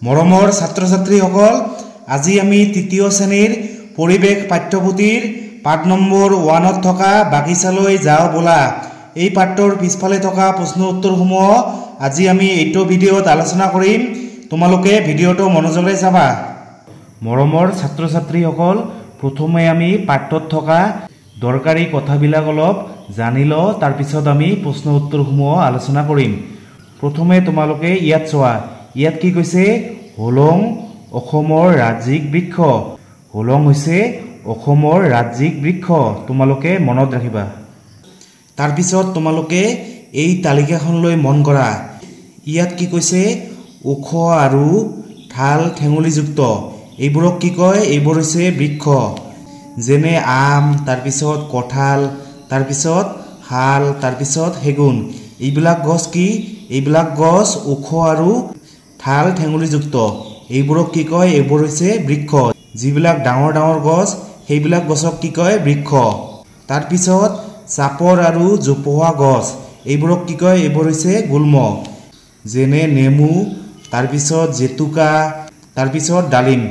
মৰমৰ ছাত্ৰ-ছাত্ৰীসকল, আজি আমি তৃতীয় শ্ৰেণীৰ পৰিৱেশ পাঠ্যপুথিৰ পাঠ নম্বৰ 1ত থকা বাগিচালৈ যাওঁ বলা। এই পাঠৰ পিছফালে থকা প্ৰশ্ন উত্তৰসমূহ আজি আমি এইটো ভিডিঅ'ত আলোচনা কৰিম। তোমালোকে ভিডিঅ'টো মনোযোগেৰে চাবা। মৰমৰ ছাত্ৰ-ছাত্ৰীসকল, প্ৰথমে আমি পাঠত থকা দৰকাৰী কথাবিলাক অলপ জানি লওঁ, তাৰ পিছত আমি প্ৰশ্ন উত্তৰসমূহ আলোচনা কৰিম। প্ৰথমে তোমালোকে ইয়াত চোৱা। ইয়াত কি কৈছে? হোলং অসমৰ ৰাজ্যিক বৃক্ষ। হোলং হৈছে অসমৰ ৰাজ্যিক বৃক্ষ। তোমালোকে মনত ৰাখিবা। তাৰ পিছত তোমালোকে এই তালিকাখনলৈ মন কৰা। ইয়াত কি কৈছে? ওখ আৰু ঠাল ঠেঙুলিযুক্ত। এইবোৰক কি কয়? এইবোৰ হৈছে বৃক্ষ। যেনে আম, তাৰপিছত কঁঠাল, তাৰপিছত শাল, তাৰপিছত সেগুন। এইবিলাক গছ কি? এইবিলাক গছ ওখ আৰু ঠাল ঠেঙুলিযুক্ত। এইবোৰক কি কয়? এইবোৰ হৈছে বৃক্ষ। যিবিলাক ডাঙৰ ডাঙৰ গছ সেইবিলাক গছক কি কয়? বৃক্ষ। তাৰপিছত চাপৰ আৰু জোপোহা গছ, এইবোৰক কি কয়? এইবোৰ হৈছে গুল্ম। যেনে নেমু, তাৰপিছত জেতুকা, তাৰপিছত ডালিম।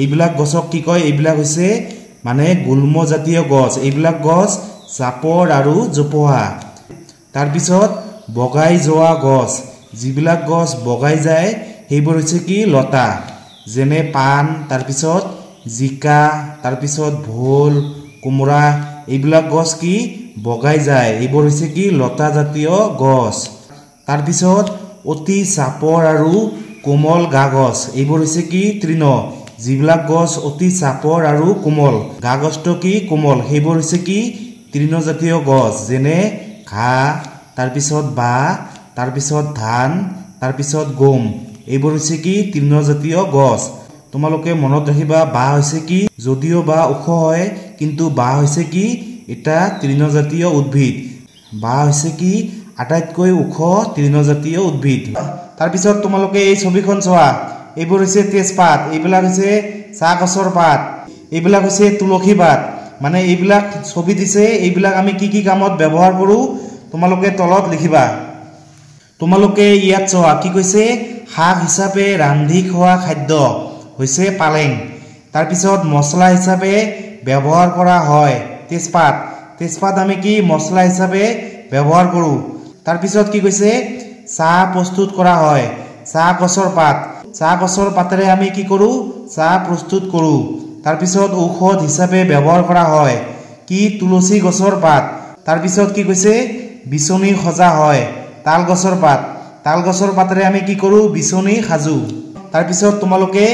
এইবিলাক গছক কি কয়? এইবিলাক হৈছে মানে গুল্মজাতীয় গছ। এইবিলাক গছ চাপৰ আৰু জোপোহা। তাৰপিছত বগাই যোৱা গছ, যিবিলাক গছ বগাই যায় সেইবোৰ হৈছে কি? লতা। যেনে পাণ, তাৰপিছত জিকা, তাৰপিছত ভোল, কোমোৰা। এইবিলাক গছ কি? বগাই যায়। এইবোৰ হৈছে কি? লতা জাতীয় গছ। তাৰপিছত অতি চাপৰ আৰু কোমল গা গছ, এইবোৰ হৈছে কি? তৃণ। যিবিলাক গছ অতি চাপৰ আৰু কোমল, গা গছটো কি? কোমল। সেইবোৰ হৈছে কি? তৃণজাতীয় গছ। যেনে ঘাঁহ, তাৰপিছত বাঁহ, তাৰপিছত ধান, তাৰপিছত গম। এইবোৰ হৈছে কি? তৃণজাতীয় গছ। তোমালোকে মনত ৰাখিবা, বাঁহ হৈছে কি? যদিও বাঁহ ওখ হয়, কিন্তু বাঁহ হৈছে কি? এটা তৃণজাতীয় উদ্ভিদ। বাঁহ হৈছে কি? আটাইতকৈ ওখ তৃণজাতীয় উদ্ভিদ। তাৰপিছত তোমালোকে এই ছবিখন চোৱা। এইবোৰ হৈছে তেজপাত, এইবিলাক হৈছে চাহ গছৰ পাত, এইবিলাক হৈছে তুলসী পাত। মানে এইবিলাক ছবি দিছে, এইবিলাক আমি কি কি কামত ব্যৱহাৰ কৰোঁ তোমালোকে তলত লিখিবা। তোমালোকে ইয়াত চোৱা। কি কৈছে? শাক হিচাপে ৰান্ধি খোৱা খাদ্য হৈছে পালেং। তাৰপিছত মছলা হিচাপে ব্যৱহাৰ কৰা হয় তেজপাত। তেজপাত আমি কি? মছলা হিচাপে ব্যৱহাৰ কৰোঁ। তাৰপিছত কি কৈছে? চাহ প্ৰস্তুত কৰা হয় চাহ গছৰ পাত। চাহ গছৰ পাতেৰে আমি কি কৰোঁ? চাহ প্ৰস্তুত কৰোঁ। তাৰপিছত ঔষধ হিচাপে ব্যৱহাৰ কৰা হয় কি? তুলসী গছৰ পাত। তাৰপিছত কি কৈছে? বিচনী সজা হয় তাল গছৰ পাত। তাল গছৰ পাতেৰে আমি কি কৰোঁ? বিচনী সাজোঁ। তাৰপিছত তোমালোকে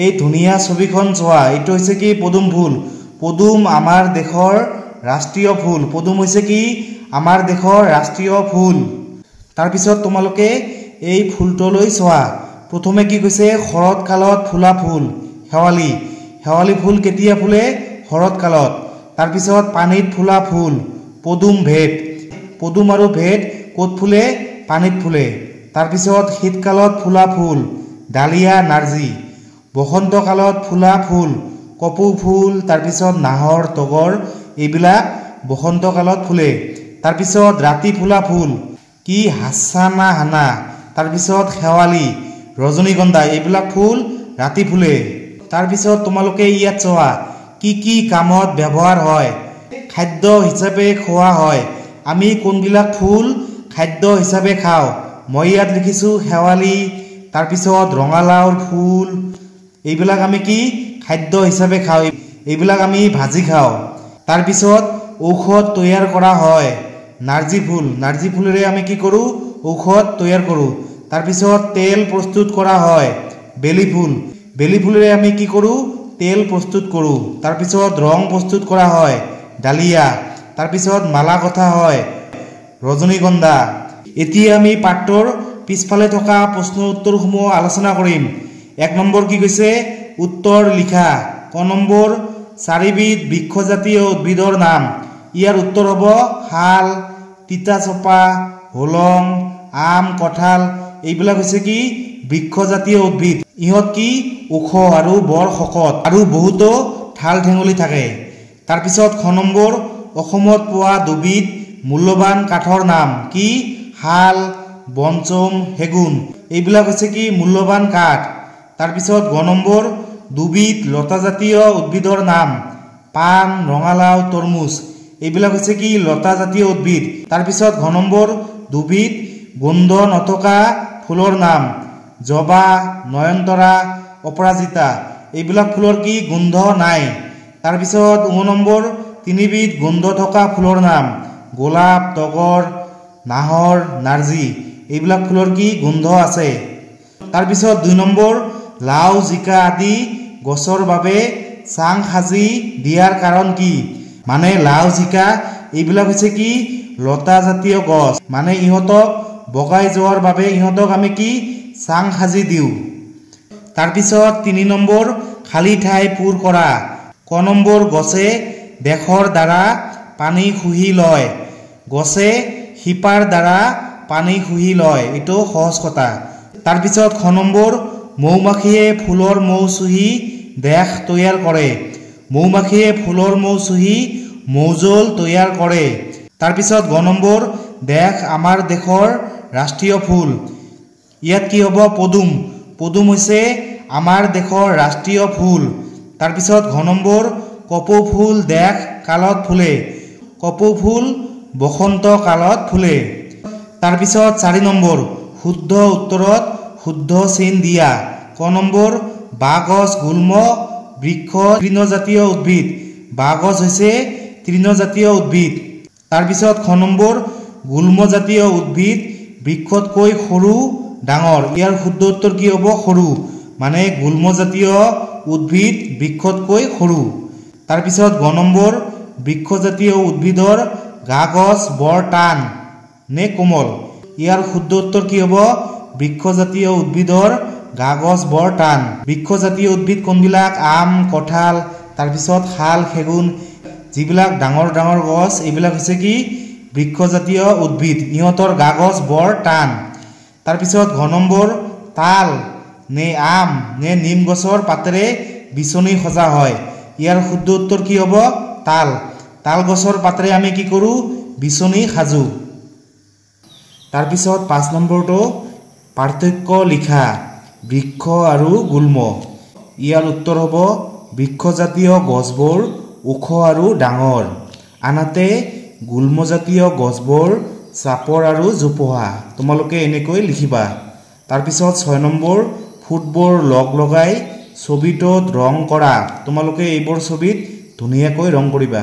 এই ধুনীয়া ছবিখন চোৱা। এইটো হৈছে কি? পদুম ফুল। পদুম আমাৰ দেশৰ ৰাষ্ট্ৰীয় ফুল। পদুম হৈছে কি? আমাৰ দেশৰ ৰাষ্ট্ৰীয় ফুল। তাৰপিছত তোমালোকে এই ফুলটোলৈ চোৱা। প্ৰথমে কি কৈছে? শৰৎ কালত ফুলা ফুল শেৱালি। শেৱালি ফুল কেতিয়া ফুলে? শৰৎ কালত। তাৰপিছত পানীত ফুলা ফুল পদুম ভেট। পদুম আৰু ভেট ক'ত ফুলে? পানীত ফুলে। তাৰপিছত শীতকালত ফুলা ফুল ডালিয়া নাৰ্জী। বসন্ত কালত ফুলা ফুল কপৌ ফুল, তাৰপিছত নাহৰ, তগৰ। এইবিলাক বসন্ত কালত ফুলে। তাৰপিছত ৰাতি ফুলা ফুল কি? হাছানা হানা। তাৰপিছত শেৱালি, ৰজনীগন্ধা। এইবিলাক ফুল ৰাতি ফুলে। তাৰপিছত তোমালোকে ইয়াত চোৱা। কি কি কামত ব্যৱহাৰ হয়? খাদ্য হিচাপে খোৱা হয়। আমি কোনবিলাক ফুল খাদ্য হিচাপে খাওঁ? মই ইয়াত লিখিছোঁ শেৱালি, তাৰপিছত ৰঙালাওৰ ফুল। এইবিলাক আমি কি? খাদ্য হিচাপে খাওঁ। এইবিলাক আমি ভাজি খাওঁ। তাৰপিছত ঔষধ তৈয়াৰ কৰা হয় নাৰ্জী ফুল। নাৰ্জী ফুলেৰে আমি কি কৰোঁ? ঔষধ তৈয়াৰ কৰোঁ। তাৰপিছত তেল প্ৰস্তুত কৰা হয় বেলি ফুল। বেলি ফুলেৰে আমি কি কৰোঁ? তেল প্ৰস্তুত কৰোঁ। তাৰপিছত ৰং প্ৰস্তুত কৰা হয় ডালিয়া। তাৰপিছত মালা গঁথা হয় ৰজনীগন্ধা। এতিয়া আমি পাঠটোৰ পিছফালে থকা প্ৰশ্ন উত্তৰসমূহ আলোচনা কৰিম। 1 নম্বৰ কি কৈছে? উত্তৰ লিখা। ক নম্বৰ? 4বিধ বৃক্ষজাতীয় উদ্ভিদৰ নাম। ইয়াৰ উত্তৰ হ'ব শাল, তিতাচপা, হোলং, আম, কঁঠাল। এইবিলাক হৈছে কি? বৃক্ষজাতীয় উদ্ভিদ। ইহঁত কি? ওখ আৰু বৰ শকত আৰু বহুতো ঠাল ঠেঙুলি থাকে। তাৰপিছত খ নম্বৰ? অসমত পোৱা 2বিধ মূল্যৱান কাঠৰ নাম কি? শাল, বনচুম, সেগুন। এইবিলাক হৈছে কি? মূল্যৱান কাঠ। তাৰপিছত গ নম্বৰ দুবিধ লতাজাতীয় উদ্ভিদৰ নাম পাণ ৰঙালাও তৰমুজ এইবিলাক হৈছে কি লতাজাতীয় উদ্ভিদ। তাৰপিছত ঘ নম্বৰ দুবিধ গোন্ধ নথকা ফুলৰ নাম জবা নয়নতৰা অপৰাজিতা এইবিলাক ফুলৰ কি গোন্ধ নাই। তাৰপিছত ঙ নম্বৰ তিনিবিধ গোন্ধ থকা ফুলৰ নাম গোলাপ তগৰ নাহৰ নাৰ্জী এইবিলাক ফুলৰ কি গোন্ধ আছে। তাৰপিছত ২ নম্বৰ লাও জিকা আদি গছৰ বাবে চাং সাজি দিয়াৰ কাৰণ কি মানে লাও জিকা এইবিলাক হৈছে কি লতাজাতীয় গছ মানে ইহঁতক বগাই যোৱাৰ বাবে ইহঁতক আমি কি চাং সাজি দিওঁ। তাৰপিছত ৩ নম্বৰ খালী ঠাই পূৰ কৰা ক নম্বৰ গছে দেশৰ দ্বাৰা পানী শুহি লয় গছে শিপাৰ দ্বাৰা পানী শুহি লয় এইটো সহজ কথা। তাৰপিছত খ নম্বৰ মৌমাখিয়ে ফুলৰ মৌ চুহি দেশ তৈয়াৰ কৰে মৌমাখিয়ে ফুলৰ মৌ চুহি মৌজোল তৈয়াৰ কৰে। তাৰপিছত গ নম্বৰ দেশ আমাৰ দেশৰ ৰাষ্ট্ৰীয় ফুল ইয়াত কি হ'ব পদুম পদুম হৈছে আমাৰ দেশৰ ৰাষ্ট্ৰীয় ফুল। তাৰপিছত ঘ নম্বৰ কপৌ ফুল দেশ কালত ফুলে কপৌ ফুল বসন্ত কালত ফুলে। তাৰপিছত ৪ নম্বৰ শুদ্ধ উত্তৰত শুদ্ধ চিন দিয়া ক নম্বৰ বাঁহগছ গুল্ম বৃক্ষ তৃণজাতীয় উদ্ভিদ বাঁহগছ হৈছে তৃণজাতীয় উদ্ভিদ। তাৰপিছত খ নম্বৰ গুল্মজাতীয় উদ্ভিদ বৃক্ষতকৈ সৰু ডাঙৰ ইয়াৰ শুদ্ধ উত্তৰ কি হ'ব সৰু মানে গুল্মজাতীয় উদ্ভিদ বৃক্ষতকৈ সৰু। তাৰপিছত গ নম্বৰ বৃক্ষজাতীয় উদ্ভিদৰ গা গছ বৰ টান নে কোমল ইয়াৰ শুদ্ধ উত্তৰ কি হ'ব বৃক্ষজাতীয় উদ্ভিদৰ গা গছ বৰ টান। বৃক্ষজাতীয় উদ্ভিদ কোনবিলাক আম কঁঠাল তাৰপিছত শাল সেগুন যিবিলাক ডাঙৰ ডাঙৰ গছ এইবিলাক হৈছে কি বৃক্ষজাতীয় উদ্ভিদ ইহঁতৰ গা গছ বৰ টান। তাৰপিছত ঘ নম্বৰ তাল নে আম নে নিম গছৰ পাতেৰে বিচনী সজা হয় ইয়াৰ শুদ্ধ উত্তৰ কি হ'ব তাল তাল গছৰ পাতেৰে আমি কি কৰোঁ বিচনী সাজোঁ। তাৰপিছত ৫ নম্বৰটো পাৰ্থক্য লিখা বৃক্ষ আৰু গুল্ম ইয়াৰ উত্তৰ হ'ব বৃক্ষজাতীয় গছবোৰ ওখ আৰু ডাঙৰ আনহাতে গুল্মজাতীয় গছবোৰ চাপৰ আৰু জোপোহা তোমালোকে এনেকৈ লিখিবা। তাৰপিছত ৬ নম্বৰ ফুটবোৰ লগ লগাই ছবিটোত ৰং কৰা তোমালোকে এইবোৰ ছবিত ধুনীয়াকৈ ৰং কৰিবা।